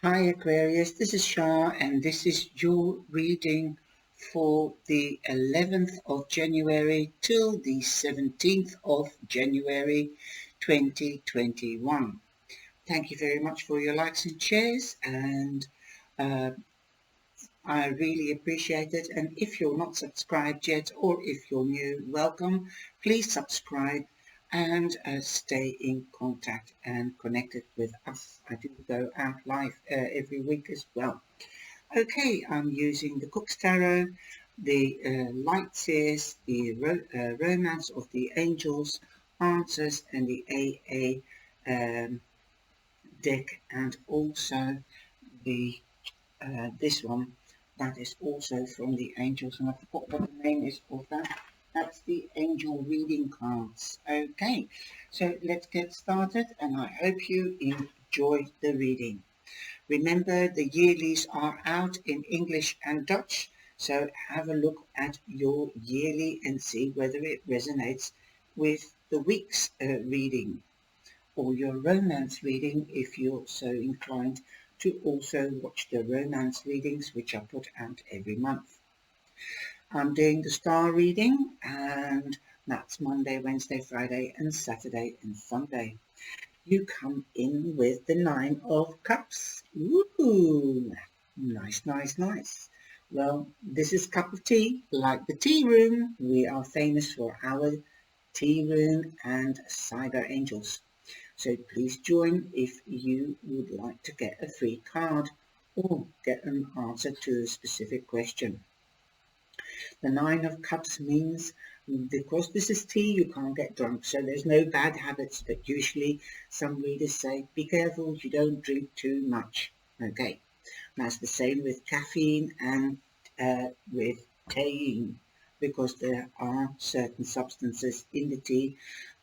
Hi Aquarius, this is Shah and this is your reading for the 11th of January till the 17th of January 2021. Thank you very much for your likes and shares, and I really appreciate it. And if you're not subscribed yet, or if you're new, welcome. Please subscribe and stay in contact and connected with us. I do go out live every week as well. Okay, I'm using the Cook's Tarot, the Light Seers, the Romance of the Angels, Answers, and the AA deck, and also the this one that is also from the angels, and I forgot what the name is of that. That's the angel reading cards. Okay, so let's get started, and I hope you enjoy the reading. Remember, the yearlies are out in English and Dutch, so have a look at your yearly and see whether it resonates with the week's reading, or your romance reading if you're so inclined to also watch the romance readings which are put out every month. I'm doing the star reading, and that's Monday, Wednesday, Friday and Saturday and Sunday. You come in with the 9 of Cups. Ooh, nice, nice, nice. Well, this is cup of tea, like the tea room. We are famous for our tea room and cyber angels. So please join if you would like to get a free card or get an answer to a specific question. The 9 of Cups means, because this is tea, you can't get drunk, so there's no bad habits, but usually some readers say, be careful you don't drink too much. Okay, that's the same with caffeine and with teaing, because there are certain substances in the tea.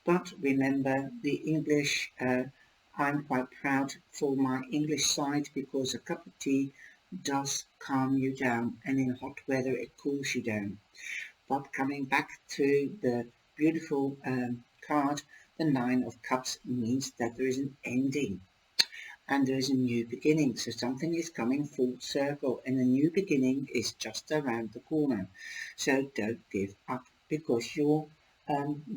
But remember, the English, I'm quite proud for my English side, because a cup of tea does calm you down, and in hot weather it cools you down. But coming back to the beautiful card, the 9 of Cups means that there is an ending and there is a new beginning. So something is coming full circle, and a new beginning is just around the corner. So don't give up, because your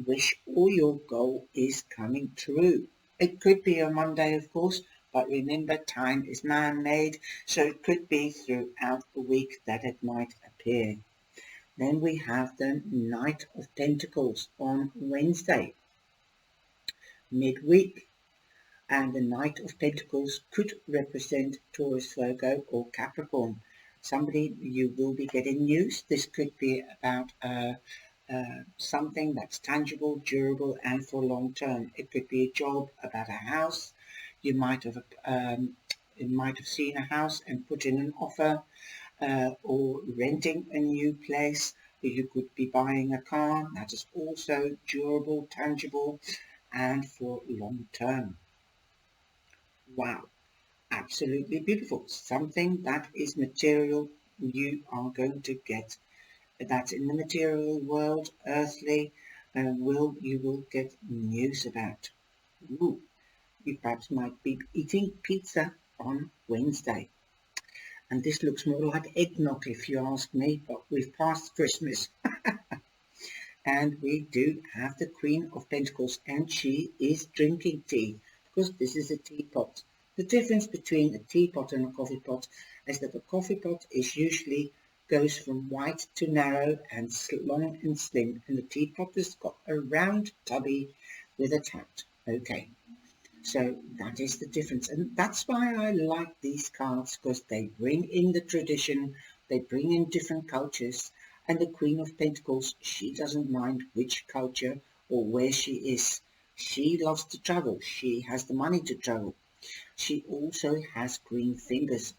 wish or your goal is coming true. It could be on Monday, of course, but remember, time is man-made, so it could be throughout the week that it might appear. Then we have the Knight of Pentacles on Wednesday, midweek, and the Knight of Pentacles could represent Taurus, Virgo, or Capricorn. Somebody, you will be getting news. This could be about something that's tangible, durable, and for long term. It could be a job, about a house. You might have seen a house and put in an offer, or renting a new place. You could be buying a car. That is also durable, tangible, and for long term. Wow, absolutely beautiful. Something that is material you are going to get. That's in the material world, earthly, you will get news about. Ooh, you perhaps might be eating pizza on Wednesday. And this looks more like eggnog if you ask me, but we've passed Christmas. And we do have the Queen of Pentacles, and she is drinking tea, because this is a teapot. The difference between a teapot and a coffee pot is that a coffee pot is usually goes from wide to narrow and long and slim, and the teapot has got a round tubby with a tout. Okay, so that is the difference, and that's why I like these cards, because they bring in the tradition, they bring in different cultures. And the Queen of Pentacles, she doesn't mind which culture or where she is. She loves to travel. She has the money to travel. She also has green fingers.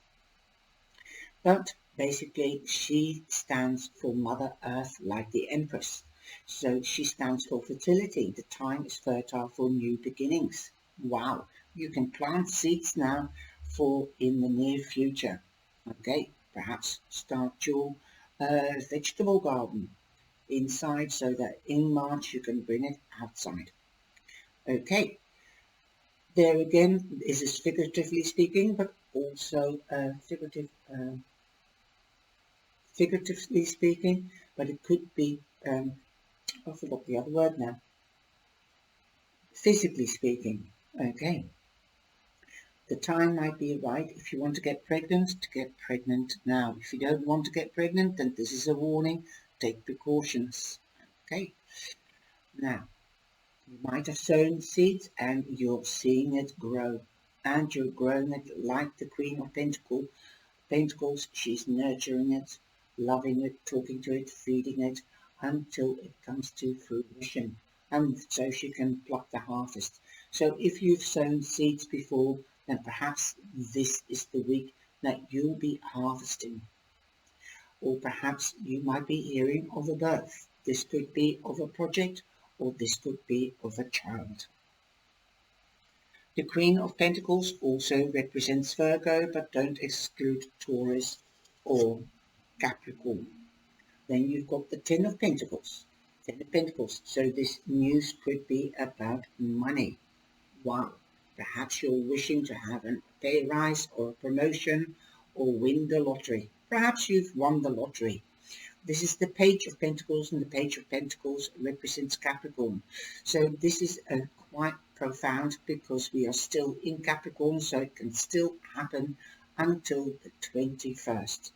But basically, she stands for Mother Earth, like the Empress. So she stands for fertility. The time is fertile for new beginnings. Wow, you can plant seeds now for in the near future. Okay, perhaps start your vegetable garden inside, so that in March you can bring it outside. Okay, there again, this is figuratively speaking, but also figuratively speaking, but it could be, I forgot the other word now, physically speaking. Okay, the time might be right if you want to get pregnant now. If you don't want to get pregnant, then this is a warning. Take precautions. Okay, now you might have sown seeds and you're seeing it grow, and you're growing it like the Queen of Pentacles. She's nurturing it, loving it, talking to it, feeding it until it comes to fruition, and so she can pluck the harvest. So if you've sown seeds before, then perhaps this is the week that you'll be harvesting. Or perhaps you might be hearing of a birth. This could be of a project, or this could be of a child. The Queen of Pentacles also represents Virgo, but don't exclude Taurus or Capricorn. Then you've got the Ten of Pentacles. Ten of Pentacles. So this news could be about money. Wow. Perhaps you're wishing to have a pay rise or a promotion or win the lottery. Perhaps you've won the lottery. This is the Page of Pentacles, and the Page of Pentacles represents Capricorn. So this is quite profound because we are still in Capricorn, so it can still happen until the 21st.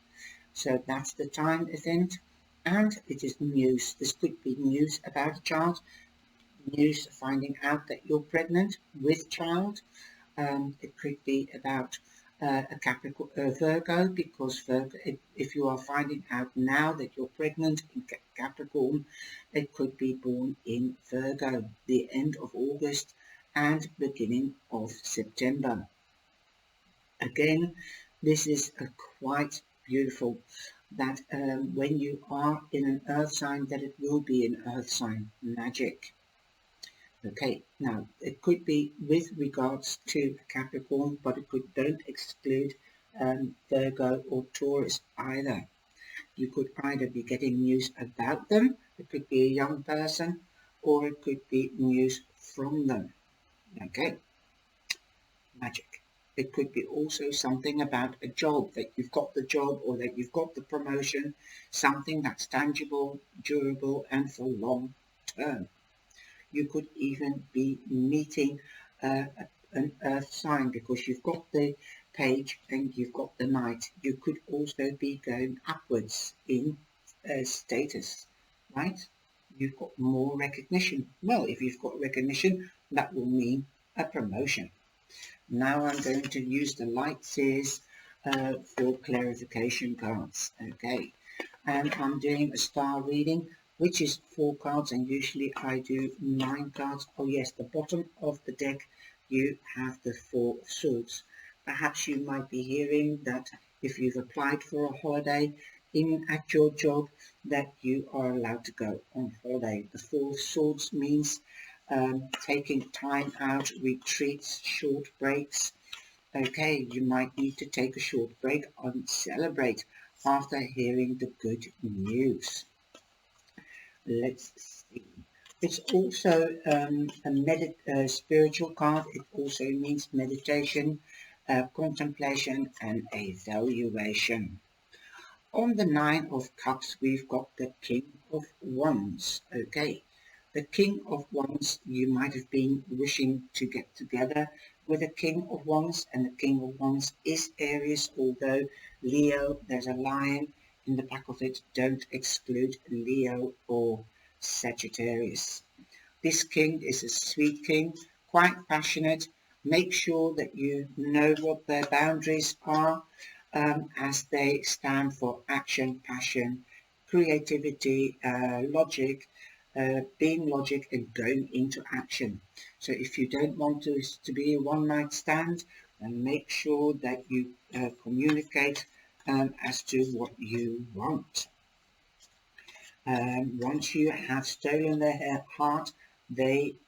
So that's the time event, and it is news. This could be news about a child, news finding out that you're pregnant with child. It could be about a Capricorn, Virgo, because Virgo, if you are finding out now that you're pregnant in Capricorn, it could be born in Virgo, the end of August and beginning of September. Again, this is quite beautiful that when you are in an earth sign, that it will be an earth sign magic. Okay, now it could be with regards to Capricorn, but it could don't exclude Virgo or Taurus either. You could either be getting news about them, it could be a young person, or it could be news from them. Okay, magic. It could be also something about a job, that you've got the job or that you've got the promotion, something that's tangible, durable, and for long term. You could even be meeting an earth sign because you've got the page and you've got the knight. You could also be going upwards in status, right? You've got more recognition. Well, if you've got recognition, that will mean a promotion. Now I'm going to use the light series for clarification cards. Okay, and I'm doing a star reading, which is 4 cards, and usually I do 9 cards. Oh yes, the bottom of the deck you have the 4 of Swords. Perhaps you might be hearing that if you've applied for a holiday at your job, that you are allowed to go on holiday. The 4 of Swords means taking time out, retreats, short breaks. Okay, you might need to take a short break and celebrate after hearing the good news. Let's see. It's also a spiritual card. It also means meditation, contemplation, and evaluation. On the 9 of Cups, we've got the King of Wands. Okay, the King of Wands, you might have been wishing to get together with the King of Wands, and the King of Wands is Aries, although Leo, there's a lion in the back of it. Don't exclude Leo or Sagittarius. This king is a sweet king, quite passionate. Make sure that you know what their boundaries are, as they stand for action, passion, creativity, logic, being logic and going into action. So if you don't want to be a one-night stand, then make sure that you communicate as to what you want. Once you have stolen their heart,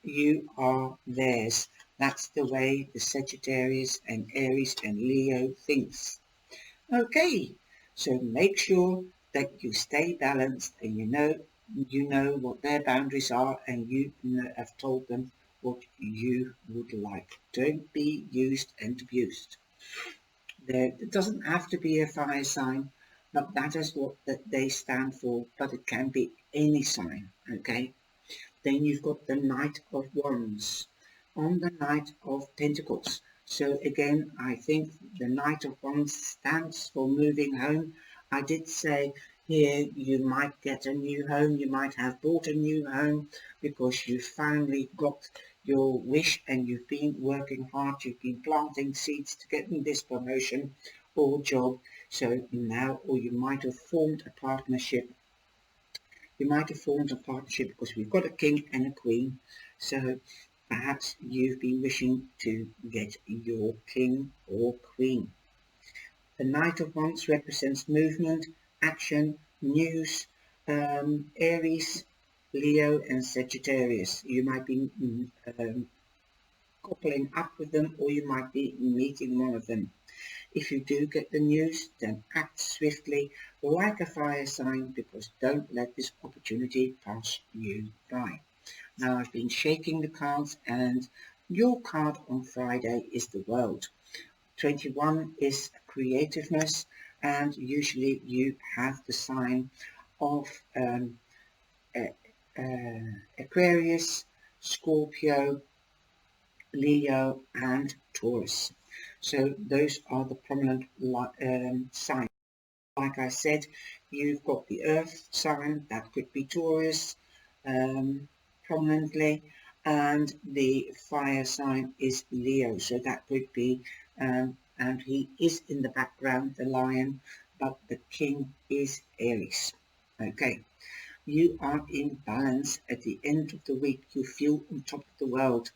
you are theirs. That's the way the Sagittarius and Aries and Leo thinks. Okay, so make sure that you stay balanced and you know what their boundaries are, and you have told them what you would like. Don't be used and abused. It doesn't have to be a fire sign, but that is what they stand for, but it can be any sign, okay? Then you've got the Knight of Wands on the Knight of Pentacles. So again, I think the Knight of Wands stands for moving home. I did say here you might get a new home, you might have bought a new home because you finally got your wish and you've been working hard, you've been planting seeds to get this promotion or job. So now, or you might have formed a partnership. You might have formed a partnership because we've got a king and a queen. So perhaps you've been wishing to get your king or queen. The Knight of Wands represents movement, action, news, Aries, Leo and Sagittarius. You might be coupling up with them or you might be meeting one of them. If you do get the news, then act swiftly like a fire sign because don't let this opportunity pass you by. Now I've been shaking the cards and your card on Friday is the World. 21 is creativeness and usually you have the sign of Aquarius, Scorpio, Leo and Taurus. So those are the prominent signs. Like I said, you've got the earth sign, that could be Taurus prominently, and the fire sign is Leo, so that could be, and he is in the background, the lion, but the king is Aries. Okay, you are in balance at the end of the week, you feel on top of the world.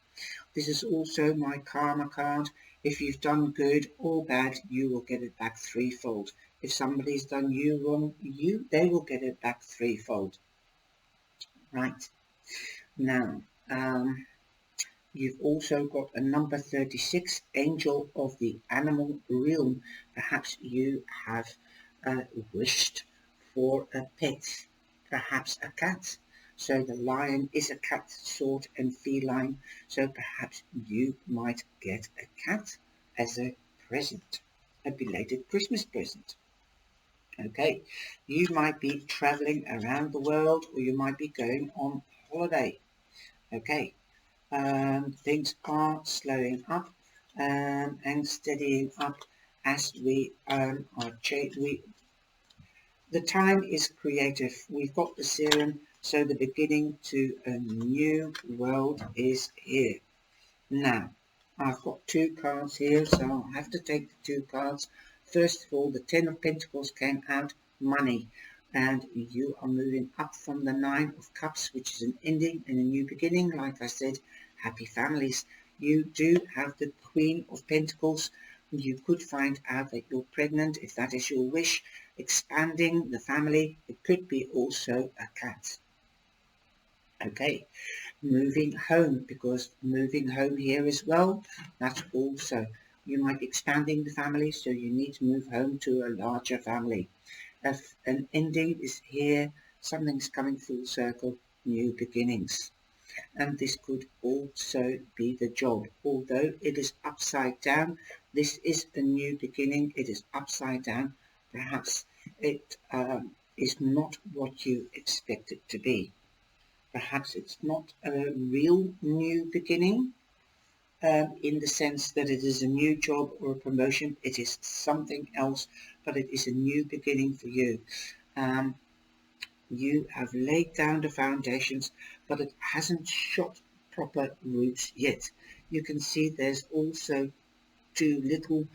This is also my karma card. If you've done good or bad, you will get it back threefold. If somebody's done you wrong, they will get it back threefold. Right. Now, you've also got a number 36, Angel of the Animal Realm. Perhaps you have wished for a pet, perhaps a cat. So the lion is a cat sort and feline, so perhaps you might get a cat as a present, a belated Christmas present. Okay, you might be traveling around the world or you might be going on holiday. Okay, things are slowing up and steadying up as we are the time is creative. We've got the serum, so the beginning to a new world is here. Now, I've got two cards here, so I'll have to take the two cards. First of all, the Ten of Pentacles came out, money, and you are moving up from the Nine of Cups, which is an ending and a new beginning. Like I said, happy families. You do have the Queen of Pentacles. You could find out that you're pregnant, if that is your wish, expanding the family. It could be also a cat. Okay, moving home, because moving home here as well, that's also, you might be expanding the family, so you need to move home to a larger family. If an ending is here, something's coming full circle, new beginnings. And this could also be the job. Although it is upside down, this is a new beginning, it is upside down. Perhaps it is not what you expect it to be. Perhaps it's not a real new beginning in the sense that it is a new job or a promotion. It is something else, but it is a new beginning for you. You have laid down the foundations, but it hasn't shot proper roots yet. You can see there's also two little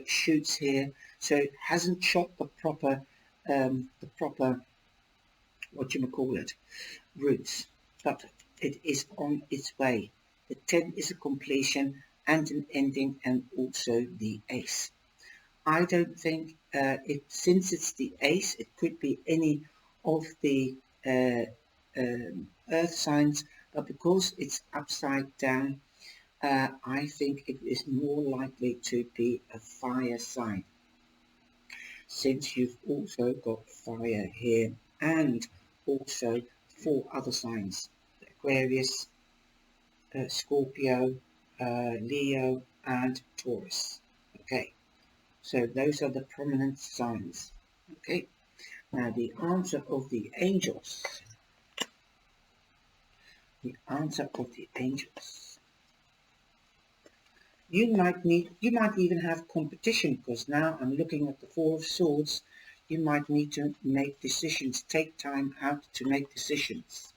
shoots here, so it hasn't shot the proper, what you call it, roots, but it is on its way. The 10 is a completion and an ending, and also the ace. I don't think since it's the ace, it could be any of the earth signs, but because it's upside down, I think it is more likely to be a fire sign, since you've also got fire here and also 4 other signs: Aquarius, Scorpio, Leo and Taurus. Okay, So those are the prominent signs. Okay, now the answer of the angels. The answer of the angels. You might even have competition, because now I'm looking at the Four of Swords. You might need to make decisions, take time out to make decisions.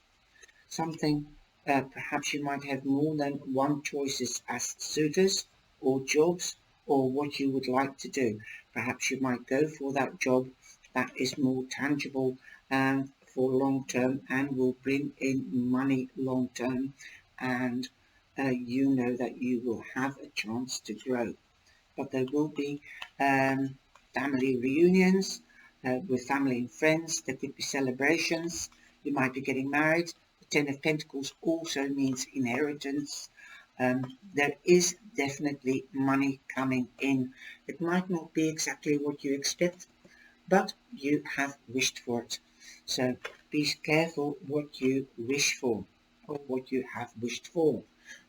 Something, perhaps you might have more than one choices as suitors or jobs or what you would like to do. Perhaps you might go for that job that is more tangible and for long term and will bring in money long term, and you know that you will have a chance to grow. But there will be family reunions with family and friends. There could be celebrations. You might be getting married. The Ten of Pentacles also means inheritance. There is definitely money coming in. It might not be exactly what you expect, but you have wished for it. So be careful what you wish for, or what you have wished for.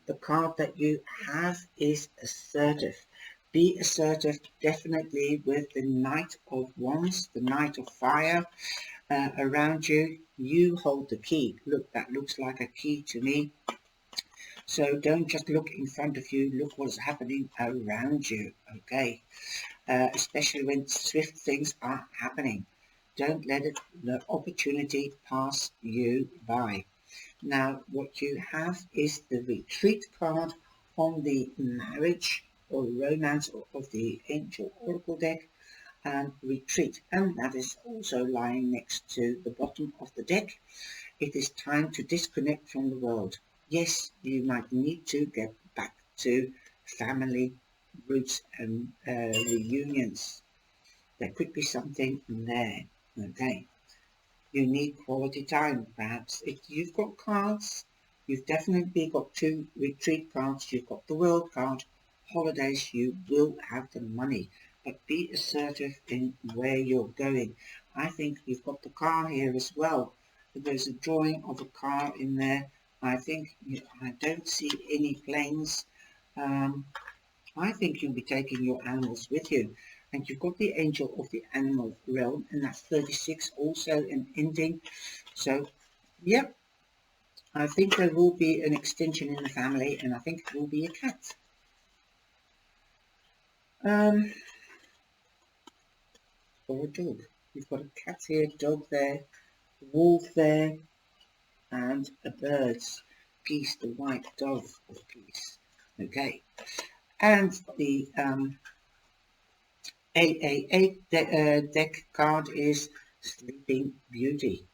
The card that you have is assertive. Be assertive, definitely, with the Knight of Wands, the Knight of Fire around you. You hold the key. Look, that looks like a key to me. So don't just look in front of you, look what's happening around you, okay? Especially when swift things are happening. Don't let the opportunity pass you by. Now, what you have is the retreat card on the marriage or romance of the Angel Oracle deck, and retreat. And that is also lying next to the bottom of the deck. It is time to disconnect from the world. Yes, you might need to get back to family roots and reunions. There could be something there, okay? You need quality time, perhaps. If you've got cards, you've definitely got two retreat cards, you've got the world card, holidays, you will have the money. But be assertive in where you're going. I think you've got the car here as well. There's a drawing of a car in there. I think, I don't see any planes. I think you'll be taking your animals with you. And you've got the angel of the animal realm, and that's 36, also an ending. So, yep, I think there will be an extension in the family, and I think it will be a cat. Or a dog. You've got a cat here, dog there, wolf there, and a bird. Geese, the white dove of geese. Okay. And the 888 deck card is Sleeping Beauty.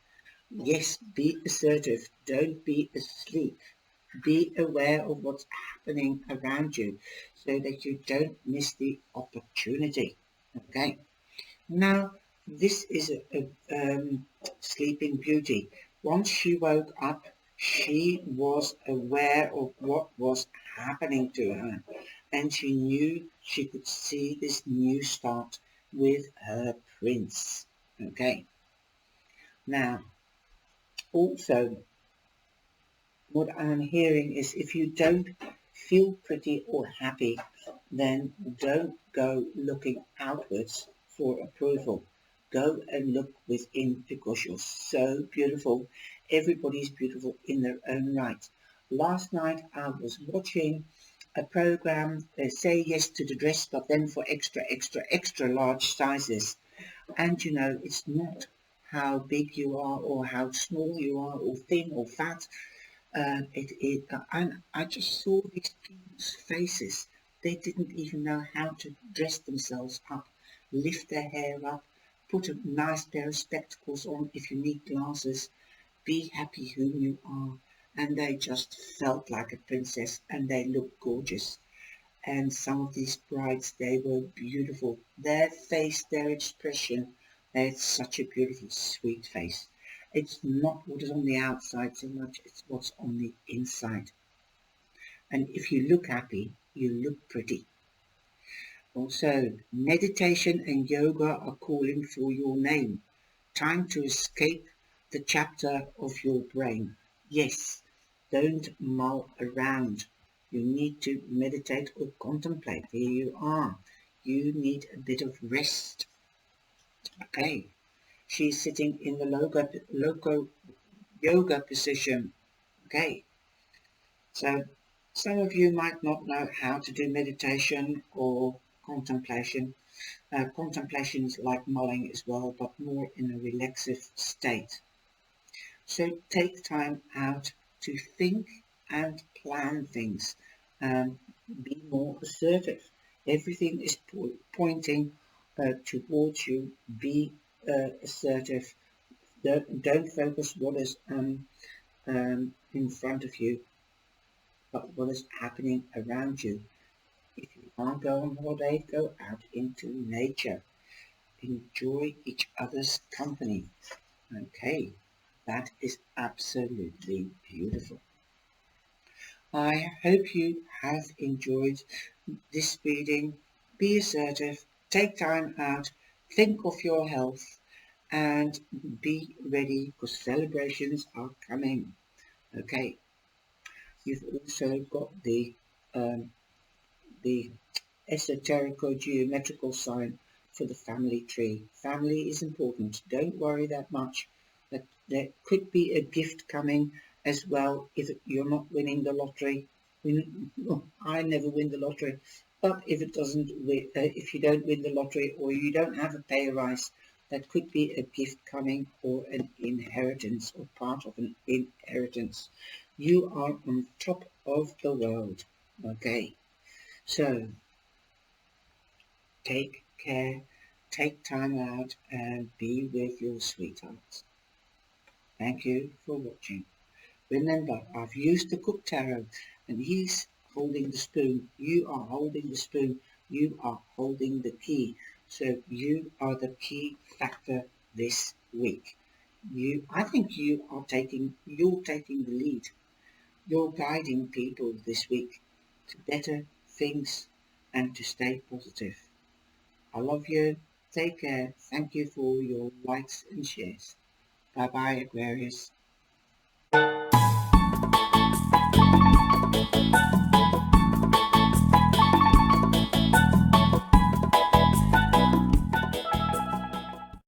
Yes, be assertive. Don't be asleep. Be aware of what's happening around you so that you don't miss the opportunity. Okay. Now, this is a Sleeping Beauty. Once she woke up, she was aware of what was happening to her, and she knew she could see this new start with her prince. Okay. Now, also, what I'm hearing is if you don't feel pretty or happy, then don't go looking outwards for approval. Go and look within, because you're so beautiful. Everybody's beautiful in their own right. Last night I was watching a program, Say Yes to the Dress, but then for extra, extra, extra large sizes. And it's not how big you are or how small you are or thin or fat. And I just saw these people's faces. They didn't even know how to dress themselves up, lift their hair up, put a nice pair of spectacles on if you need glasses, be happy who you are. And they just felt like a princess, and they looked gorgeous. And some of these brides, they were beautiful. Their face, their expression, they had such a beautiful, sweet face. It's not what is on the outside so much, it's what's on the inside. And if you look happy, you look pretty. Also, meditation and yoga are calling for your name. Time to escape the chapter of your brain. Yes, don't mull around. You need to meditate or contemplate. Here you are. you need a bit of rest. Okay, she's sitting in the yoga position. Okay, so some of you might not know how to do meditation or contemplation. Contemplation is like mulling as well, but more in a relaxive state. So take time out to think and plan things. Be more assertive. Everything is pointing towards you. Be assertive. Don't focus what is in front of you, but what is happening around you. If you can't go on holiday, go out into nature. Enjoy each other's company. Okay, that is absolutely beautiful. I hope you have enjoyed this reading. Be assertive, take time out, think of your health, and be ready because celebrations are coming. Okay, you've also got the esoterico-geometrical sign for the family tree. Family is important. Don't worry that much. But there could be a gift coming as well if you're not winning the lottery. I never win the lottery. But if if you don't win the lottery or you don't have a pay rise, that could be a gift coming or an inheritance or part of an inheritance. You are on top of the world. Okay. So take care, take time out and be with your sweethearts. Thank you for watching. Remember, I've used the Cook Tarot and he's holding the spoon. You are holding the spoon. You are holding the key. So you are the key factor this week. I think you're taking the lead. You're guiding people this week to better things and to stay positive. I love you. Take care. Thank you for your likes and shares. Bye bye, Aquarius.